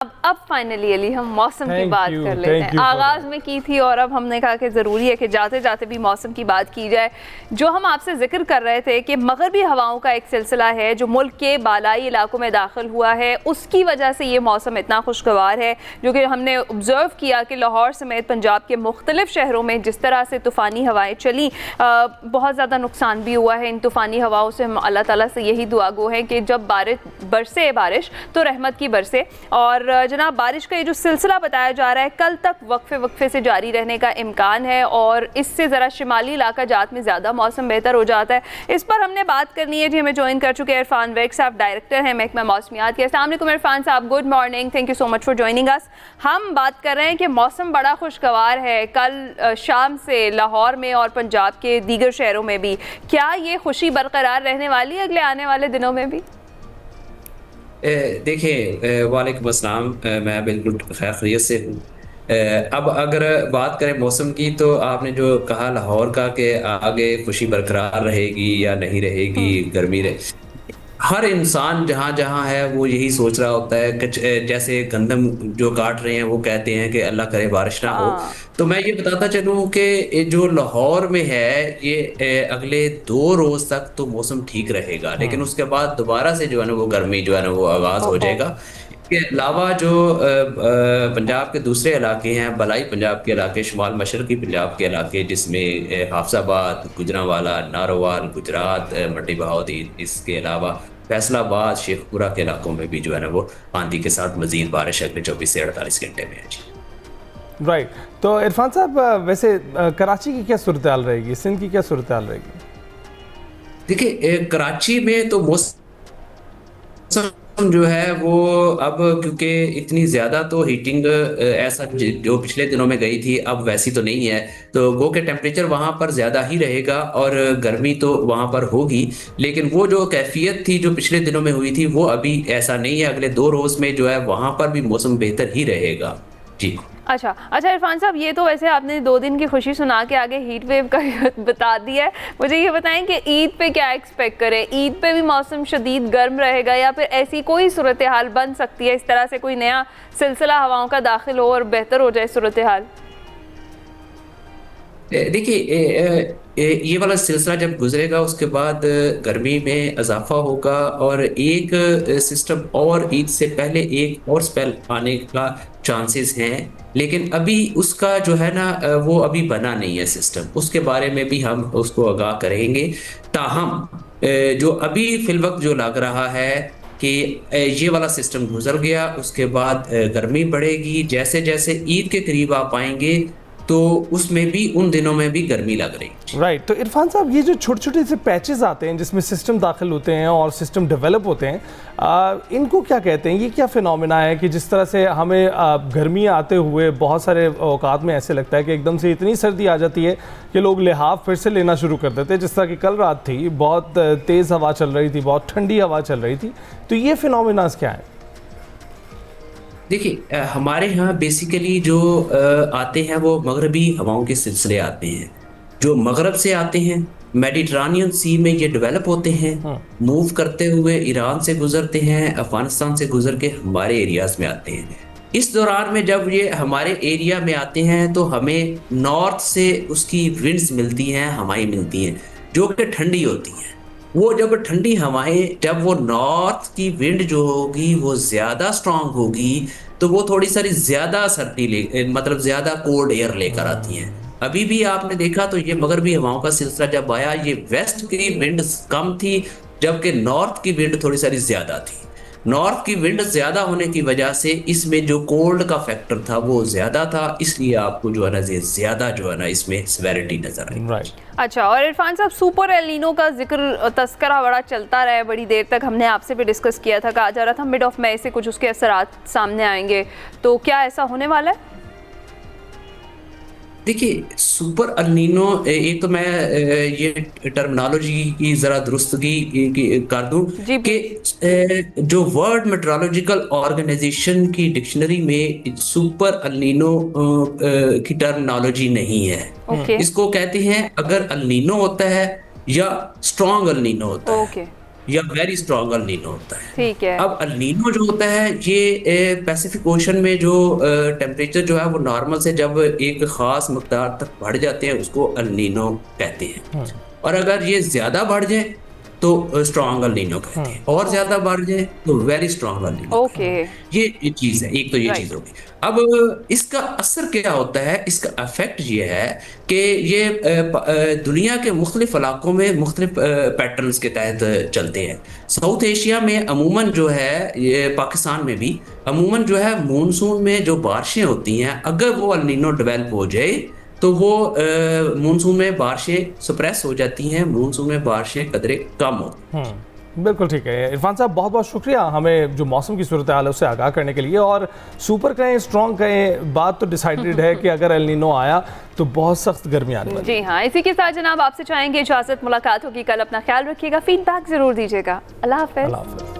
अब फाइनली अली हम मौसम की बात कर लेते हैं। आगाज में की थी और अब हमने कहा कि ज़रूरी है कि जाते जाते भी मौसम की बात की जाए। जो हम आपसे जिक्र कर रहे थे कि मगरबी हवाओं का एक सिलसिला है जो मुल्क के बालाई इलाकों में दाखिल हुआ है, उसकी वजह से ये मौसम इतना खुशगवार है, जो कि हमने ऑब्ज़र्व किया कि लाहौर समेत पंजाब के मुख्तलिफ शहरों में जिस तरह से तूफ़ानी हवाएँ चली, बहुत ज़्यादा नुकसान भी हुआ है। इन तूफ़ानी हवाओं से हम अल्लाह ताला से यही दुआ गो हैं कि जब बारिश तो रहमत की बरसे। और जनाब, बारिश का ये जो सिलसिला बताया जा रहा है कल तक वक्फे से जारी रहने का इम्कान है और इससे ज़रा शिमाली इलाका जात में ज़्यादा मौसम बेहतर हो जाता है। इस पर हमने बात करनी है जी। हमें ज्वाइन कर चुके हैं इरफान वेग साहब, डायरेक्टर हैं महकमा मौसमियात के। अस्सलाम वालेकुम इरफान साहब, good morning, thank you so much for joining us. हम बात कर रहे हैं कि मौसम बड़ा खुशगवार है कल शाम से लाहौर में और पंजाब के दीगर शहरों में भी। क्या ये खुशी बरकरार रहने वाली है अगले आने वाले दिनों में भी? देखिए, वालेकुम अस्सलाम, मैं बिल्कुल खैर खैरियत से हूँ। अब अगर बात करें मौसम की, तो आपने जो कहा लाहौर का कि आगे खुशी बरकरार रहेगी या नहीं रहेगी, गर्मी रहे, हर इंसान जहाँ जहाँ है वो यही सोच रहा होता है कि जैसे गंदम जो काट रहे हैं वो कहते हैं कि अल्लाह करे बारिश ना हो। हाँ। तो मैं ये बताता चलूँ कि जो लाहौर में है ये अगले 2 रोज तक तो मौसम ठीक रहेगा, लेकिन उसके बाद दोबारा से जो है ना वो गर्मी जो है ना वो आगाज हो ओहो। जाएगा। इसके अलावा जो पंजाब के दूसरे इलाके हैं, बलाई पंजाब के इलाके, शुमाल मशरकी पंजाब के इलाके, जिसमें हाफसाबाद, गुजरांवाला, नारोवाल, गुजरात, मंडी बहाउदी, इसके अलावा फैसलाबाद, शेखपुरा के इलाकों में भी जो है ना वो आंधी के साथ मजीद बारिश अगले 24 से 48 घंटे में है जी। राइट। तो इरफान साहब, वैसे कराची की क्या सूरत हाल रहेगी, सिंध की क्या सूरत हाल रहेगी? देखिए, कराची में तो मौसम जो है वो अब, क्योंकि इतनी ज़्यादा तो हीटिंग ऐसा जो पिछले दिनों में गई थी अब वैसी तो नहीं है, तो वो के टेम्परेचर वहाँ पर ज़्यादा ही रहेगा और गर्मी तो वहाँ पर होगी, लेकिन वो जो कैफियत थी जो पिछले दिनों में हुई थी वो अभी ऐसा नहीं है। अगले 2 रोज़ में जो है वहाँ पर भी मौसम बेहतर ही रहेगा जी। अच्छा अच्छा इरफान साहब, ये तो वैसे आपने 2 दिन की खुशी सुना के आगे हीट वेव का बता दिया है। मुझे ये बताएं कि ईद पे क्या एक्सपेक्ट करें? ईद पे भी मौसम शदीद गर्म रहेगा या फिर ऐसी कोई सूरत हाल बन सकती है, इस तरह से कोई नया सिलसिला हवाओं का दाखिल हो और बेहतर हो जाए सूरत हाल? देखिए, ये वाला सिलसिला जब गुजरेगा उसके बाद गर्मी में इजाफा होगा और एक सिस्टम और ईद से पहले एक और स्पेल आने का चांसेस हैं, लेकिन अभी उसका जो है ना वो अभी बना नहीं है सिस्टम, उसके बारे में भी हम उसको आगाह करेंगे। ताहम जो अभी फिलवक्त जो लग रहा है कि ये वाला सिस्टम गुजर गया, उसके बाद गर्मी बढ़ेगी, जैसे जैसे ईद के करीब आप आएंगे तो उसमें भी उन दिनों में भी गर्मी लग रही है। राइट। तो इरफान साहब, ये जो छोटे छोटे से पैचेस आते हैं जिसमें सिस्टम दाखिल होते हैं और सिस्टम डेवलप होते हैं, इनको क्या कहते हैं? ये क्या फिनोमेना है कि जिस तरह से हमें गर्मी आते हुए बहुत सारे औकात में ऐसे लगता है कि एकदम से इतनी सर्दी आ जाती है कि लोग लिहाफ फिर से लेना शुरू कर देते हैं, जिस तरह की कल रात थी, बहुत तेज़ हवा चल रही थी, बहुत ठंडी हवा चल रही थी। तो ये फिनोमेनास क्या है? देखिए, हमारे यहाँ बेसिकली जो आते हैं वो मगरबी हवाओं के सिलसिले आते हैं, जो मगरब से आते हैं, मेडिटरानियन सी में ये डेवलप होते हैं, मूव करते हुए ईरान से गुजरते हैं, अफगानिस्तान से गुजर के हमारे एरियाज में आते हैं। इस दौरान में जब ये हमारे एरिया में आते हैं तो हमें नॉर्थ से उसकी विंड्स मिलती हैं, हवाएं मिलती हैं जो कि ठंडी होती हैं। वो जब ठंडी हवाएं, जब वो नॉर्थ की विंड जो होगी वो ज़्यादा स्ट्रांग होगी तो वो थोड़ी सारी ज़्यादा सर्दी मतलब ज़्यादा कोल्ड एयर लेकर आती हैं। अभी भी आपने देखा तो ये मगरबी हवाओं का सिलसिला जब आया, ये वेस्ट की विंड कम थी जबकि नॉर्थ की विंड थोड़ी सारी ज़्यादा थी। नॉर्थ की विंड ज़्यादा होने की वजह से इसमें जो कोल्ड का फैक्टर था वो ज़्यादा था, इसलिए आपको जो है ना ज़्यादा जो है ना इसमें सिवियरिटी नजर आई। राइट। अच्छा, और इरफान साहब, सुपर एलिनो का जिक्र तस्करा बड़ा चलता रहा है, बड़ी देर तक हमने आपसे भी डिस्कस किया था, कहा जा रहा था मिड ऑफ मई से कुछ उसके असरात सामने आएंगे, तो क्या ऐसा होने वाला है? देखिए, सुपर अल्नीनो, एक तो मैं ये टर्मिनोलॉजी की ज़रा दुरुस्तगी कर दूं जी कि जो वर्ल्ड मेट्रोलॉजिकल ऑर्गेनाइजेशन की डिक्शनरी में सुपर अल्नीनो की टर्मिनोलॉजी नहीं है। ओके इसको कहते हैं अगर अल्नीनो होता है या स्ट्रॉन्ग अल्नीनो होता है। ओके या वेरी स्ट्रॉन्ग अल नीनो होता है। ठीक है। अब अल नीनो जो होता है ये पैसिफिक ओशन में जो टेम्परेचर जो है वो नॉर्मल से जब एक खास मकदार तक बढ़ जाते हैं उसको अल नीनो कहते हैं, और अगर ये ज्यादा बढ़ जाए तो स्ट्रॉन्ग अल नीनो कहते हैं, और ज्यादा बढ़ जाए तो very strong El Nino. Okay, ये चीज है, एक तो ये चीज होगी। अब इसका असर क्या होता है, इसका इफेक्ट ये है कि ये दुनिया के मुख्तलिफ इलाकों में मुख्तलिफ पैटर्न्स के तहत चलते हैं। साउथ एशिया में अमूमन जो है, ये पाकिस्तान में भी अमूमन जो है, मानसून में जो बारिशें होती हैं अगर वो अल नीनो डेवलप हो जाए तो वो मानसून में बारिशें सप्रेस हो जाती हैं, मानसून में बारिशें कदरे कम होती हैं। बिल्कुल ठीक है इरफान साहब, बहुत बहुत शुक्रिया हमें जो मौसम की सूरत हाल है उससे आगाह करने के लिए। और सुपर कहें स्ट्रॉन्ग कहें, बात तो डिसाइडेड है कि अगर एल नीनो आया तो बहुत सख्त गर्मी आने वाली है। जी हाँ, इसी के साथ जनाब आपसे चाहेंगे इजाजत, मुलाकात होगी कल, अपना ख्याल रखिएगा, फीडबैक जरूर दीजिएगा। अल्लाह हाफ़िज़।